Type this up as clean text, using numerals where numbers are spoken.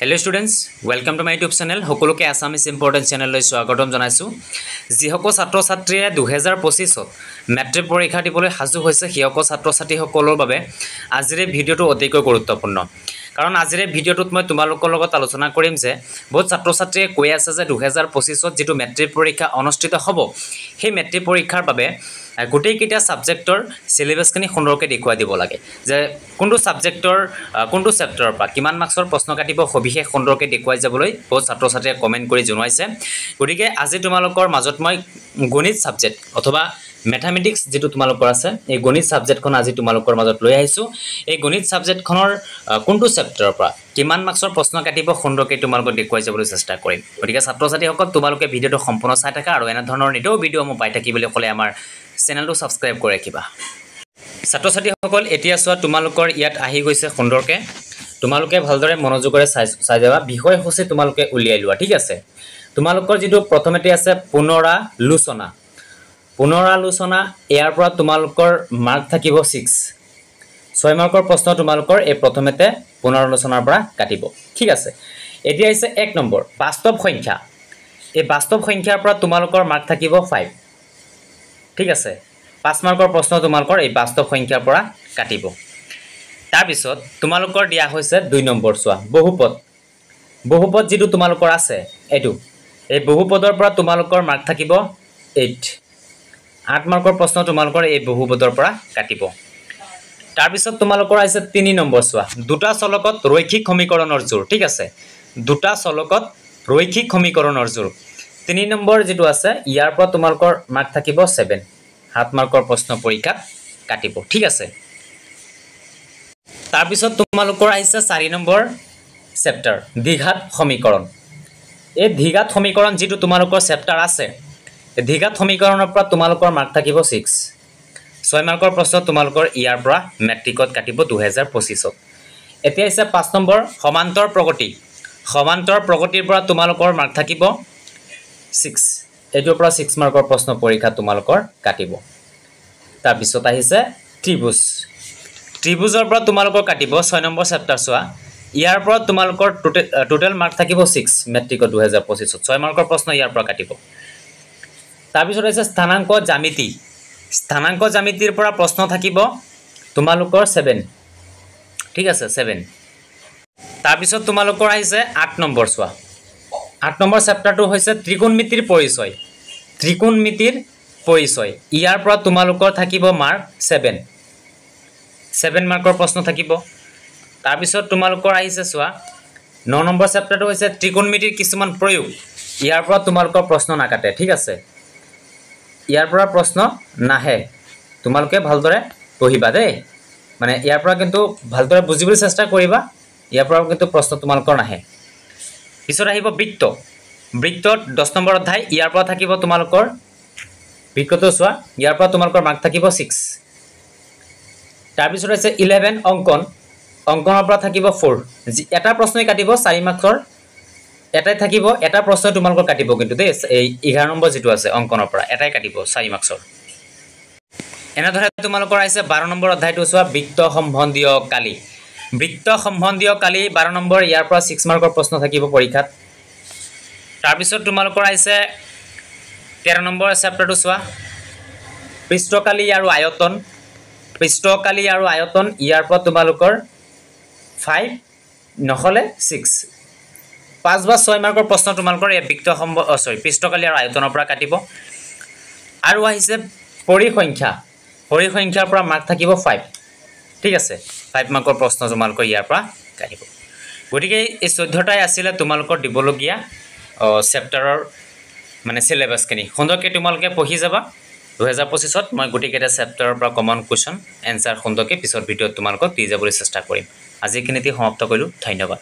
Hello students, welcome to my YouTube channel. সকলোকে Assamese important চেনেললৈ স্বাগতম জনাইছো। যিসকল ছাত্ৰ ছাত্ৰীয়ে 2025 ত মেট্ৰিক পৰীক্ষা দিবলৈ সাজু হৈছে সেইসকল ছাত্ৰ ছাত্ৰীসকলৰ বাবে আজিৰ ভিডিঅটো অতিকৈ গুৰুত্বপূৰ্ণ। কাৰণ আজিৰ ভিডিঅটোত মই তোমালোকৰ লগত আলোচনা কৰিম যে বহুত ছাত্ৰ ছাত্ৰীয়ে কৈ আছে যে 2025 ত যেটো মেট্ৰিক পৰীক্ষা অনুষ্ঠিত হ'ব সেই মেট্ৰিক পৰীক্ষাৰ বাবে গোটেই কিটা সাবজেক্টৰ সিলেবাসখিনি সুন্দৰকৈ দেখুৱাই দিব লাগে যে কোনটো সাবজেক্টৰ কোনটো চেপ্টাৰৰ পৰা কিমান মাৰ্কছৰ প্ৰশ্ন কাটিব সবিশেষ সুন্দৰকৈ দেখুৱাই যাবলৈ বহুত ছাত্ৰ ছাত্ৰীয়ে কমেন্ট কৰি জনাইছে। গতিকে আজি তোমালোকৰ মাজত মই গণিত সাবজেক্ট অথবা ম্যাথমেটিক্স যেটো তোমালোকৰ আছে এই গণিত সাবজেক্টখন আজি তোমালোকৰ মাজত লৈ আহিছো। এই গণিত সাবজেক্টখনৰ কোনটো চেপ্টাৰৰ পৰা কিমান মাৰ্কছৰ প্ৰশ্ন কাটিব সুন্দৰকৈ তোমালোকক দেখুৱাই যাবলৈ চেষ্টা কৰিম। গতিকে ছাত্ৰ ছাত্ৰীসকল তোমালোকে ভিডিঅটো সম্পূৰ্ণ চাই থাকা আৰু এনে ধৰণৰ নিতৌ ভিডিঅ' মই পাই থাকিবলৈ ক'লে আমাৰ চেনেলটো সাবস্ক্ৰাইব কৰি ৰাখিবা। ছাত্ৰ ছাত্ৰীসকল এতিয়া চোৱা তোমালোকৰ ইয়াত আহি গৈছে সুন্দৰকৈ তোমালোকে ভালদৰে মনোযোগৰে চাই যাবা বিষয়সূচী তোমালোকে উলিয়াই লোৱা ঠিক আছে। তোমালোকৰ যেটো প্ৰথমতে আছে পুনৰালোচনা ইয়াৰ পৰা তোমালোকৰ মাৰ্ক থাকিব 6 মাৰ্কৰ প্ৰশ্ন তোমালোকৰ এই প্ৰথমতে পুনৰালোচনাৰ পৰা কাটিব ঠিক আছে। এতিয়া আছে 1 নম্বৰ বাস্তৱ সংখ্যা। এই বাস্তৱ সংখ্যাৰ পৰা তোমালোকৰ মাৰ্ক থাকিব 5 ঠিক আছে। 5 মাৰ্কৰ প্ৰশ্ন তোমালোকৰ এই বাস্তৱ সংখ্যাৰ পৰা কাটিব। তাৰ পিছত তোমালোকৰ দিয়া হৈছে 2 নম্বৰ চোৱা বহুপদ যেটো তোমালোকৰ আছে এটো এই বহুপদৰ পৰা তোমালোকৰ মাৰ্ক থাকিব 8 মাৰ্কৰ প্ৰশ্ন তোমালোকৰ এই বহুপদৰ পৰা কাটিব। তাৰ পিছত তোমালোকৰ আছে 3 নম্বৰ চোৱা দুটা চলকত ৰৈখিক সমীকৰণৰ জোৰ ঠিক আছে। দুটা চলকত ৰৈখিক সমীকৰণৰ জোৰ 3 নম্বৰ যেটো আছে ইয়াৰ পৰা তোমালোকৰ মাৰ্ক থাকিব 7 মাৰ্কৰ প্ৰশ্ন পৰীক্ষাত কাটিব ঠিক আছে। তাৰ পিছত তোমালোকৰ আহিছে 4 নম্বৰ চেপ্টাৰ দ্বিঘাত সমীকৰণ। এই দ্বিঘাত সমীকৰণ যেটো তোমালোকৰ চেপ্টাৰ আছে এই দ্বিঘাত সমীকৰণৰ পৰা তোমালোকৰ মাৰ্ক থাকিব 6 মাৰ্কৰ প্ৰশ্ন তোমালোকৰ ইয়াৰ পৰা মেট্ৰিকত কাটিব 2025 ত। এতিয়া আছে 5 নম্বৰ সমান্তৰ প্ৰগতিৰ পৰা তোমালোকৰ মাৰ্ক থাকিব 6 এটোৰ পৰা 6 মাৰ্কৰ প্ৰশ্ন পৰীক্ষা তোমালোকৰ কাটিব। তাৰ পিছত আহিছে ত্ৰিভুজৰ পৰা তোমালোকৰ কাটিব 6 নম্বৰ চেপ্টাৰ চোৱা ইয়াৰ পৰা তোমালোকৰ টোটেল মাৰ্ক থাকিব 6 মেট্ৰিকত 2025 ত 6 মাৰ্কৰ প্ৰশ্ন ইয়াৰ পৰা কাটিব। তাৰ পিছত আছে স্থানাংক জ্যামিতিৰ পৰা প্ৰশ্ন থাকিব তোমালোকৰ 7 ঠিক আছে 7। তাৰ পিছত তোমালোকৰ আহিছে 8 নম্বৰ চোৱা 8 নম্বৰ চেপ্টাৰটো হৈছে ত্ৰিকোণমিতিৰ পৰিচয় ইয়াৰ পৰা তোমালোকৰ থাকিব মাৰ্ক 7 মাৰ্কৰ প্ৰশ্ন থাকিব। তাৰ পিছত তোমালোকৰ আহিছে চোৱা 9 নম্বৰ চেপ্টাৰটো হৈছে ত্ৰিকোণমিতিৰ কিছুমান প্ৰয়োগ ইয়াৰ পৰা তোমালোকৰ প্ৰশ্ন নাকাটে ঠিক আছে। ইয়াৰ পৰা প্ৰশ্ন নাহে তোমালোকে ভালদৰে পঢ়িবা দেই মানে ইয়াৰ পৰা কিন্তু ভালদৰে বুজিবলৈ চেষ্টা কৰিবা ইয়াৰ পৰা কিন্তু প্ৰশ্ন তোমালোকৰ নাহে। পিছত আহিব বৃত্তত 10 নম্বৰ অধ্যায় ইয়াৰ পৰা থাকিব তোমালোকৰ বৃত্তটো চোৱা ইয়াৰ পৰা তোমালোকৰ মাৰ্ক থাকিব 6। তাৰ পিছত আছে 11 অংকনৰ পৰা থাকিব 4 এটা প্ৰশ্নই কাটিব 4 মাৰ্কৰ এটাই থাকিব এটা প্ৰশ্ন তোমালোকৰ কাটিব কিন্তু দেই এই 11 নম্বৰ যেটো আছে অংকনৰ পৰা এটাই কাটিব 4 মাৰ্কছৰ। এনে ধৰে তোমালোকৰ আছে 12 নম্বৰ অধ্যায়টো চোৱা বৃত্ত সম্বন্ধীয় কালি 12 নম্বৰ ইয়াৰ পৰা 6 মাৰ্কৰ প্ৰশ্ন থাকিব পৰীক্ষাত। তাৰ পিছত তোমালোকৰ আছে 13 নম্বৰ চেপ্টাৰটো চোৱা পৃষ্ঠকালি আৰু আয়তন ইয়াৰ পৰা তোমালোকৰ 5 নহলে 6 5 বা 6 মাৰ্কৰ প্ৰশ্ন তোমালোকৰ এই পৃষ্ঠকালি আৰু আয়তনৰ পৰা কাটিব। আৰু আহিছে পৰিসংখ্যাৰ পৰা মাৰ্ক থাকিব 5 ঠিক আছে 5 মাৰ্কৰ প্ৰশ্ন তোমালোকৰ ইয়াৰ পৰা কাটিব। গতিকে এই 14টাই আছিল তোমালোকৰ দিবলগীয়া চেপ্টাৰৰ মানে সিলেবাসখিনি সুন্দৰকৈ তোমালোকে পঢ়ি যাবা 2025 ত মই গোটেইকেইটা চেপ্টাৰৰ পৰা কমন কুৱেশ্যন এনসাৰ সুন্দৰকৈ পিছৰ ভিডিঅ'ত তোমালোকক দি যাবলৈ চেষ্টা কৰিম। আজিখিনিতে সমাপ্ত কৰিলোঁ ধন্যবাদ।